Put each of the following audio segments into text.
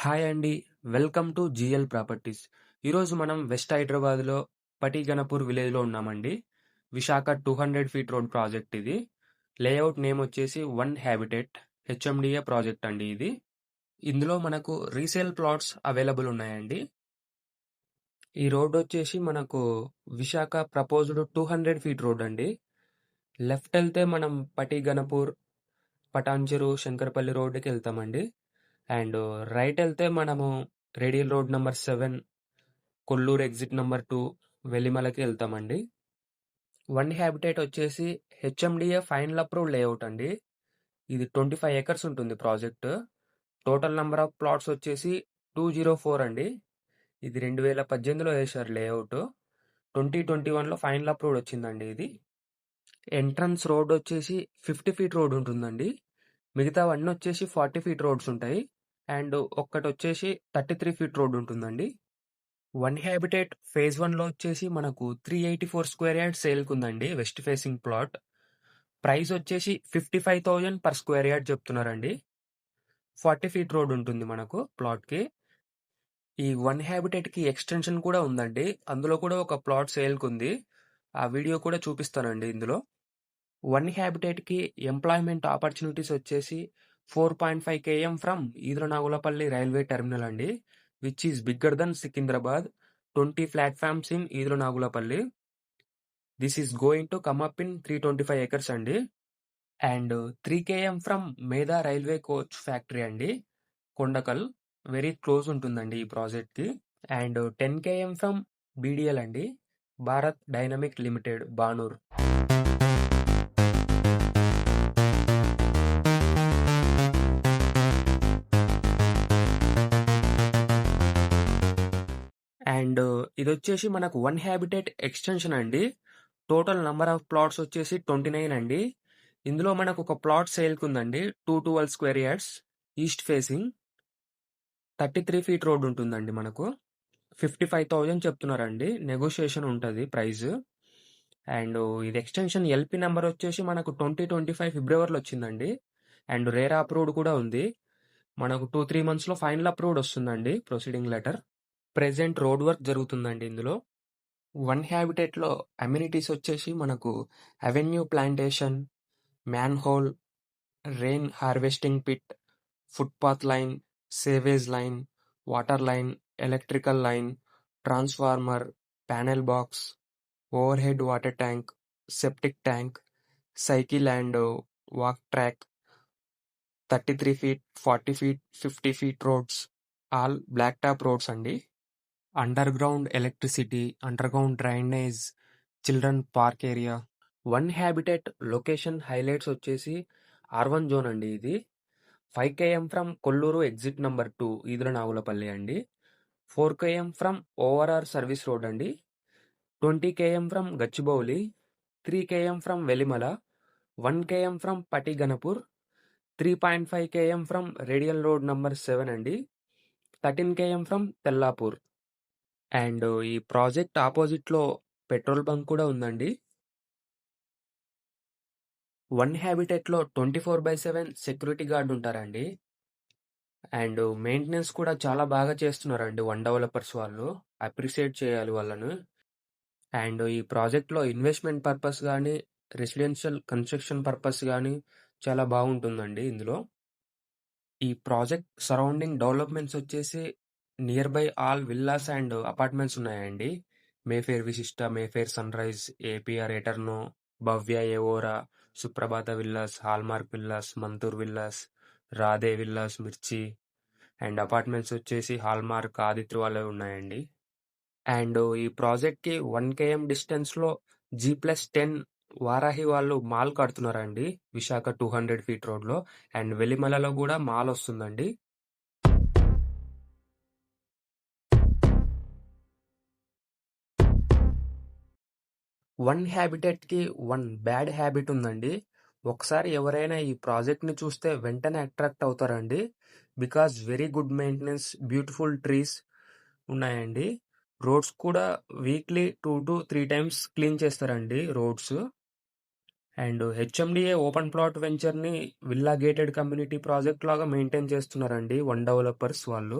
Hi అండి. Welcome to GL properties. ఈరోజు మనం వెస్ట్ హైదరాబాద్‌లో పటిగణపూర్ విలేజ్‌లో ఉన్నామండి. విశాఖ 200 ఫీట్ రోడ్ ప్రాజెక్ట్ ఇది. లేఅవుట్ నేమ్ వచ్చేసి వన్ హ్యాబిటేట్ హెచ్ఎండిఏ ప్రాజెక్ట్ అండి ఇది. ఇందులో మనకు రీసేల్ ప్లాట్స్ అవైలబుల్ ఉన్నాయండి. ఈ రోడ్ వచ్చేసి మనకు విశాఖ ప్రపోజ్డ్ 200 ఫీట్ రోడ్ అండి. లెఫ్ట్ ఎళ్తే మనం పటిగణపూర్, పటాన్చెరు, శంకరపల్లి రోడ్డుకి వెళ్తామండి. అండ్ రైట్ వెళ్తే మనము radial road number 7, Kollur exit number 2, వెల్లిమలకి వెళ్తామండి. వన్ హ్యాబిటేట్ వచ్చేసి హెచ్ఎండిఏ ఫైనల్ అప్రూవ్డ్ లేఅవుట్ అండి. ఇది 25 ఎకర్స్ ఉంటుంది project. Total number of plots వచ్చేసి 204 అండి. ఇది 2018లో వేశారు లేఅవుట్. 2021లో ఫైనల్ అప్రూవ్డ్ వచ్చిందండి ఇది. ఎంట్రన్స్ రోడ్ వచ్చేసి 50 ఫీట్ రోడ్ ఉంటుందండి. మిగతావన్నీ వచ్చేసి 40 ఫీట్ రోడ్స్ ఉంటాయి. అండ్ ఒక్కటి వచ్చేసి 33 ఫీట్ రోడ్ ఉంటుందండి. వన్ హ్యాబిటేట్ ఫేజ్ 1లో వచ్చేసి మనకు 384 స్క్వేర్ యార్డ్ సేల్కి ఉందండి. West facing plot. ప్రైస్ వచ్చేసి 55,000 పర్ స్క్వేర్ యార్డ్ చెప్తున్నారండి. 40 ఫీట్ రోడ్ ఉంటుంది మనకు ప్లాట్కి. ఈ వన్ హ్యాబిటేట్కి ఎక్స్టెన్షన్ కూడా ఉందండి. అందులో కూడా ఒక ప్లాట్ సేల్కి ఉంది. ఆ వీడియో కూడా చూపిస్తానండి ఇందులో. వన్ హ్యాబిటేట్కి ఎంప్లాయ్మెంట్ ఆపర్చునిటీస్ వచ్చేసి 4.5 km from Eduranagulapalli railway terminal అండి, which is bigger than Secunderabad. 20 platforms in Eduranagulapalli. This is going to come up in 325 acres అండి. And 3 km from Medha railway coach factory అండి, కొండకల్. వెరీ క్లోజ్ ఉంటుందండి ఈ ప్రాజెక్ట్కి. అండ్ 10 km ఫ్రమ్ బీడిఎల్ అండి, Bharat dynamic limited, Banur. And ఇది వచ్చేసి మనకు వన్ హ్యాబిటేట్ ఎక్స్టెన్షన్ అండి. టోటల్ నంబర్ ఆఫ్ ప్లాట్స్ వచ్చేసి 29 అండి. ఇందులో మనకు ఒక ప్లాట్ సేల్కి ఉందండి, 212 square yards, east facing, 33 feet road ఉంటుందండి మనకు. 55,000 చెప్తున్నారండి. నెగోషియేషన్ ఉంటుంది ప్రైస్. అండ్ ఇది ఎక్స్టెన్షన్ ఎల్పి నెంబర్ వచ్చేసి మనకు 2025 ఫిబ్రవరిలో వచ్చిందండి. అండ్ రేరా అప్రూవ్డ్ కూడా ఉంది. మనకు 2-3 monthsలో ఫైనల్ అప్రూవ్డ్ వస్తుందండి, proceeding letter. Present road work జరుగుతుందండి ఇందులో. వన్ హ్యాబిటేట్లో అమ్యూనిటీస్ వచ్చేసి మనకు avenue plantation, manhole, rain harvesting pit, footpath line, sewage line, water line, electrical line, transformer, panel box, overhead water tank, septic tank, cycle and walk track, 33 feet, 40 feet, 50 feet roads, all black top roads అండి. Underground electricity, underground drainage, children park area. One habitat location highlights వచ్చేసి R1 zone అండి ఇది. 5 km from Kolluru exit number 2, Eduranagulapalli అండి. 4 km ఫ్రమ్ ఓవరార్ service road అండి. 20 km from Gachibowli, 3 km from Velimala, 1 km from Patiganapur, 3.5 km from radial road number 7 అండి, 13 km from Tellapur. And ఈ project ఆపోజిట్లో పెట్రోల్ బంక్ కూడా ఉందండి. వన్ హ్యాబిటేట్లో 24/7 సెక్యూరిటీ గార్డ్ ఉంటారండి. అండ్ మెయింటెనెన్స్ కూడా చాలా బాగా చేస్తున్నారండి వన్ డెవలపర్స్ వాళ్ళు. అప్రిషియేట్ చేయాలి వాళ్ళను. అండ్ ఈ ప్రాజెక్ట్లో ఇన్వెస్ట్మెంట్ పర్పస్ కానీ, రెసిడెన్షియల్ కన్స్ట్రక్షన్ పర్పస్ కానీ చాలా బాగుంటుందండి ఇందులో. ఈ ప్రాజెక్ట్ సరౌండింగ్ డెవలప్మెంట్స్ వచ్చేసి near by all villas and apartments ఉన్నాయండి. మేఫేర్ విశిష్ట, మేఫేర్ సన్ రైజ్, ఏపీఆర్ ఎటర్నో, భవ్య ఏవోరా, సుప్రభాత villas, hallmark villas, Mantur villas, Radhe villas, మిర్చి. అండ్ అపార్ట్మెంట్స్ వచ్చేసి హాల్మార్క్, ఆదిత్య వాళ్ళవి ఉన్నాయండి. అండ్ ఈ ప్రాజెక్ట్కి 1 km డిస్టెన్స్లో G+10 వారాహి వాళ్ళు మాల్ కడుతున్నారండి, విశాఖ 200 ఫీట్ రోడ్లో. అండ్ వెలిమలలో కూడా మాల్ వస్తుందండి. వన్ హ్యాబిటేట్కి వన్ బ్యాడ్ హ్యాబిట్ ఉందండి. ఒకసారి ఎవరైనా ఈ ప్రాజెక్ట్ని చూస్తే వెంటనే అట్రాక్ట్ అవుతారండి. Because very good maintenance, beautiful trees ఉన్నాయండి. రోడ్స్ కూడా వీక్లీ 2 to 3 times క్లీన్ చేస్తారండి roads. And HMDA open plot వెంచర్ని విల్లా గేటెడ్ కమ్యూనిటీ ప్రాజెక్ట్ లాగా మెయింటైన్ చేస్తున్నారండి 1 డెవలపర్స్ వాళ్ళు.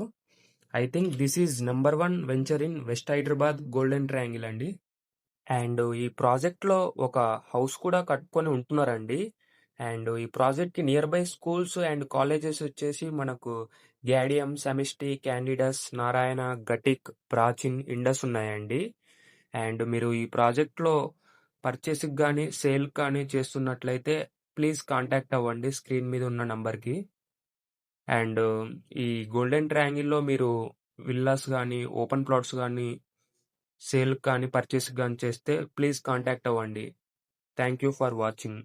I think this is number 1 venture in west Hyderabad golden triangle అండి. And ఈ ప్రాజెక్ట్లో ఒక హౌస్ కూడా కట్టుకొని ఉంటున్నారండి. అండ్ ఈ ప్రాజెక్ట్కి near by schools and colleges వచ్చేసి మనకు గ్యాడియం, సమిష్టి, క్యాండిడస్, నారాయణ, గటిక్, ప్రాచీన్, ఇండస్ ఉన్నాయండి. అండ్ మీరు ఈ ప్రాజెక్ట్లో పర్చేస్కి కానీ సేల్ కానీ చేస్తున్నట్లయితే ప్లీజ్ కాంటాక్ట్ అవ్వండి స్క్రీన్ మీద ఉన్న నంబర్కి. అండ్ ఈ గోల్డెన్ ట్రయాంగిల్లో మీరు విల్లాస్ కానీ ఓపెన్ ప్లాట్స్ కానీ సేల్ కానీ పర్చేస్ కానీ చేస్తే ప్లీజ్ కాంటాక్ట్ అవ్వండి. Thank you for watching.